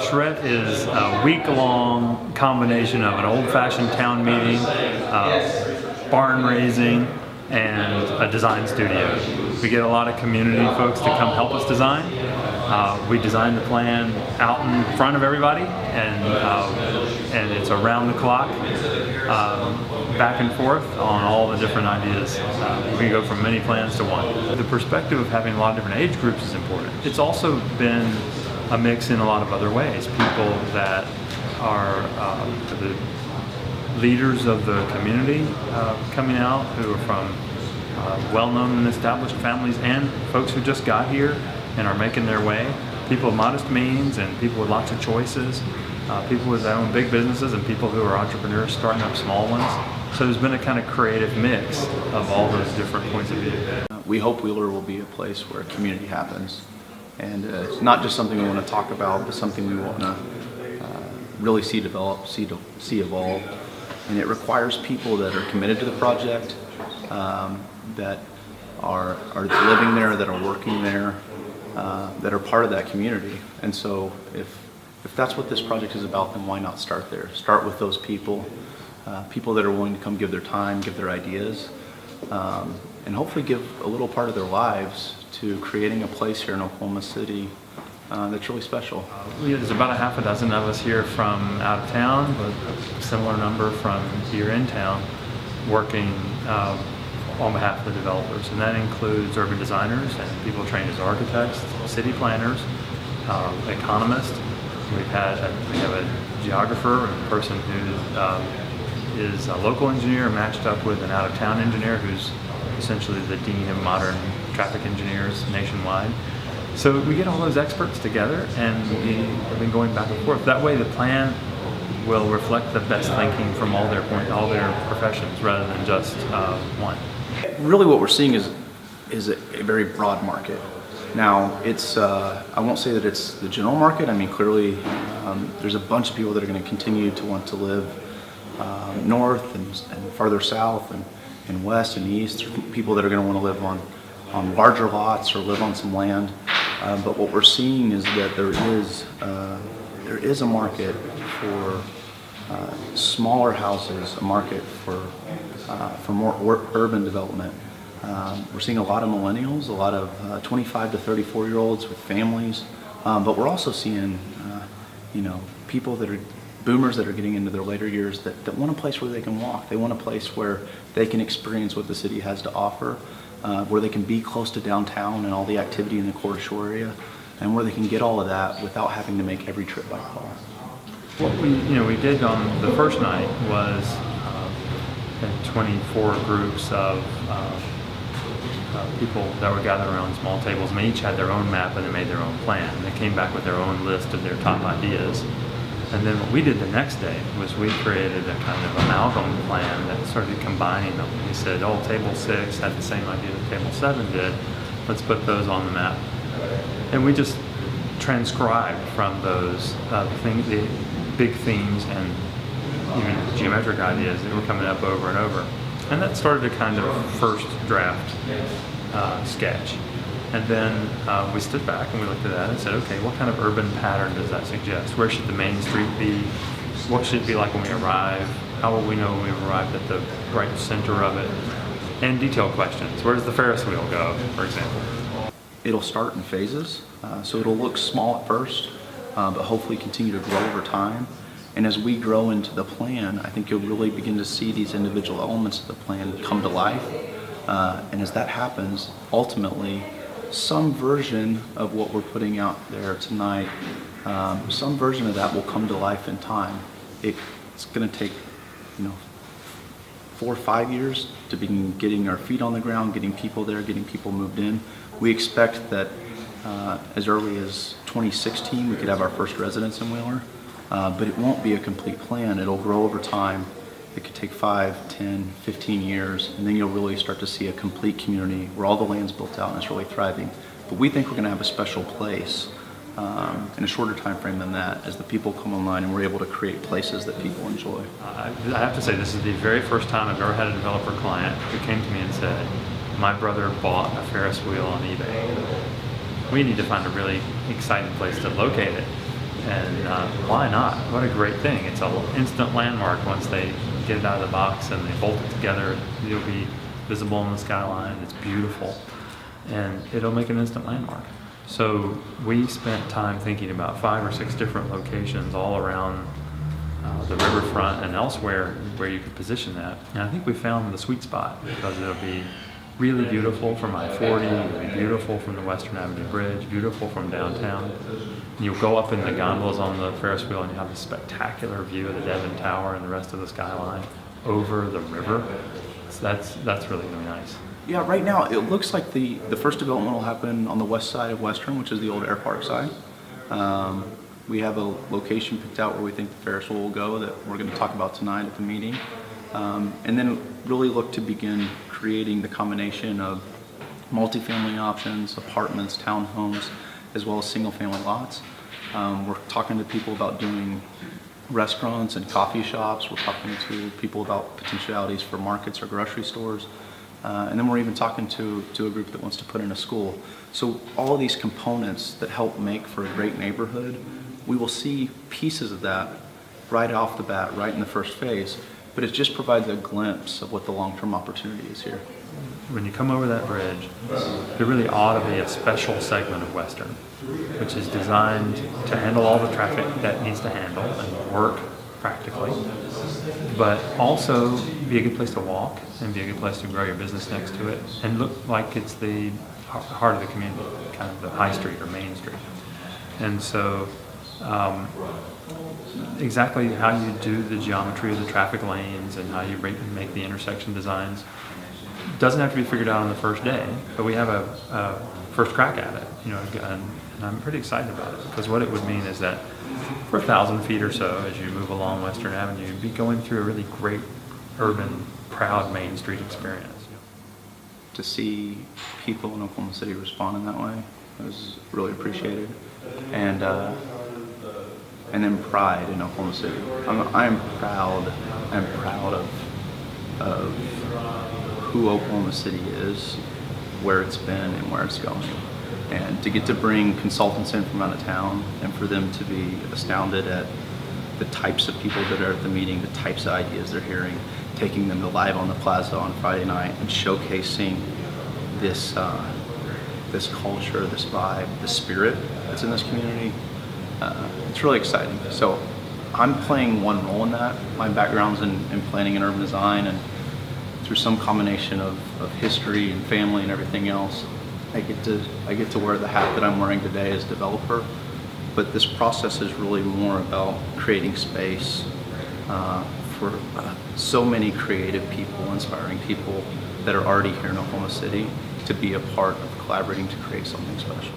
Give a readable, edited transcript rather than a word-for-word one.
Charrette is a week-long combination of an old-fashioned town meeting, barn raising, and a design studio. We get a lot of community folks to come help us design. We design the plan out in front of everybody, and it's around the clock, back and forth on all the different ideas. We go from many plans to one. The perspective of having a lot of different age groups is important. It's also been a mix in a lot of other ways. People that are the leaders of the community coming out, who are from well-known and established families, and folks who just got here and are making their way. People of modest means and people with lots of choices. People with their own big businesses and people who are entrepreneurs starting up small ones. So there's been a kind of creative mix of all those different points of view. We hope Wheeler will be a place where community happens. And it's not just something we want to talk about, but something we want to really see develop, see evolve. And it requires people that are committed to the project, that are living there, that are working there, that are part of that community. And so if that's what this project is about, then why not start there? Start with those people, people that are willing to come give their time, give their ideas, and hopefully give a little part of their lives to creating a place here in Oklahoma City that's really special. There's about a half a dozen of us here from out of town, but a similar number from here in town, working on behalf of the developers. And that includes urban designers and people trained as architects, city planners, economists. We have a geographer, a person who is a local engineer matched up with an out-of-town engineer who's essentially the dean of modern traffic engineers nationwide. So we get all those experts together, and we have been going back and forth. That way the plan will reflect the best thinking from all their professions rather than just one. Really what we're seeing is a very broad market. Now, it's I won't say that it's the general market. I mean, clearly there's a bunch of people that are going to continue to want to live north and farther south and west and east. There's people that are going to want to live on larger lots or live on some land. But what we're seeing is that there is a market for smaller houses, a market for more urban development. We're seeing a lot of millennials, a lot of 25 to 34-year-olds with families, but we're also seeing, people that are boomers that are getting into their later years that want a place where they can walk. They want a place where they can experience what the city has to offer, where they can be close to downtown and all the activity in the Core Shore area, and where they can get all of that without having to make every trip by car. What we did on the first night was 24 groups of people that were gathered around small tables, and they each had their own map and they made their own plan. They came back with their own list of their top ideas. And then what we did the next day was we created a kind of amalgam plan that started combining them. We said, table 6 had the same idea that table 7 did. Let's put those on the map. And we just transcribed from those the big themes and even geometric ideas that were coming up over and over. And that started a kind of first draft sketch. And then we stood back and we looked at that and said, okay, what kind of urban pattern does that suggest? Where should the main street be? What should it be like when we arrive? How will we know when we've arrived at the right center of it? And detailed questions. Where does the Ferris wheel go, for example? It'll start in phases, so it'll look small at first, but hopefully continue to grow over time. And as we grow into the plan, I think you'll really begin to see these individual elements of the plan come to life. And as that happens, ultimately, some version of what we're putting out there tonight, some version of that will come to life in time. It's going to take, 4 or 5 years to begin getting our feet on the ground, getting people there, getting people moved in. We expect that as early as 2016 we could have our first residents in Wheeler, but it won't be a complete plan. It'll grow over time. It could take 5, 10, 15 years, and then you'll really start to see a complete community where all the land's built out and it's really thriving. But we think we're going to have a special place in a shorter time frame than that as the people come online and we're able to create places that people enjoy. I have to say, this is the very first time I've ever had a developer client who came to me and said, my brother bought a Ferris wheel on eBay. We need to find a really exciting place to locate it. And why not? What a great thing. It's an instant landmark once they get it out of the box and they bolt it together. It'll be visible in the skyline. It's beautiful. And it'll make an instant landmark. So we spent time thinking about 5 or 6 different locations all around the riverfront and elsewhere where you could position that. And I think we found the sweet spot because it'll be really beautiful from I-40, it'll be beautiful from the Western Avenue Bridge, beautiful from downtown. You'll go up in the gondolas on the Ferris wheel and you have a spectacular view of the Devon Tower and the rest of the skyline over the river. So that's really going to be nice. Yeah, right now it looks like the first development will happen on the west side of Western, which is the old Air Park side. We have a location picked out where we think the Ferris wheel will go that we're going to talk about tonight at the meeting. And then really look to begin creating the combination of multifamily options, apartments, townhomes, as well as single-family lots. We're talking to people about doing restaurants and coffee shops. We're talking to people about potentialities for markets or grocery stores. And then we're even talking to a group that wants to put in a school. So all of these components that help make for a great neighborhood, we will see pieces of that right off the bat, right in the first phase. But it just provides a glimpse of what the long-term opportunity is here. When you come over that bridge, there really ought to be a special segment of Western, which is designed to handle all the traffic that needs to handle and work practically, but also be a good place to walk and be a good place to grow your business next to it and look like it's the heart of the community, kind of the high street or main street. And so exactly how you do the geometry of the traffic lanes and how you make the intersection designs doesn't have to be figured out on the first day, but we have a first crack at it, and I'm pretty excited about it because what it would mean is that for 1,000 feet or so as you move along Western Avenue, you'd be going through a really great urban, proud Main Street experience. To see people in Oklahoma City respond in that way was really appreciated. And then pride in Oklahoma City. I'm proud of who Oklahoma City is, where it's been and where it's going. And to get to bring consultants in from out of town and for them to be astounded at the types of people that are at the meeting, the types of ideas they're hearing, taking them to live on the plaza on Friday night and showcasing this culture, this vibe, the spirit that's in this community. It's really exciting. So I'm playing one role in that. My background's in planning and urban design, and through some combination of history and family and everything else, I get to wear the hat that I'm wearing today as developer. But this process is really more about creating space for so many creative people, inspiring people that are already here in Oklahoma City to be a part of collaborating to create something special.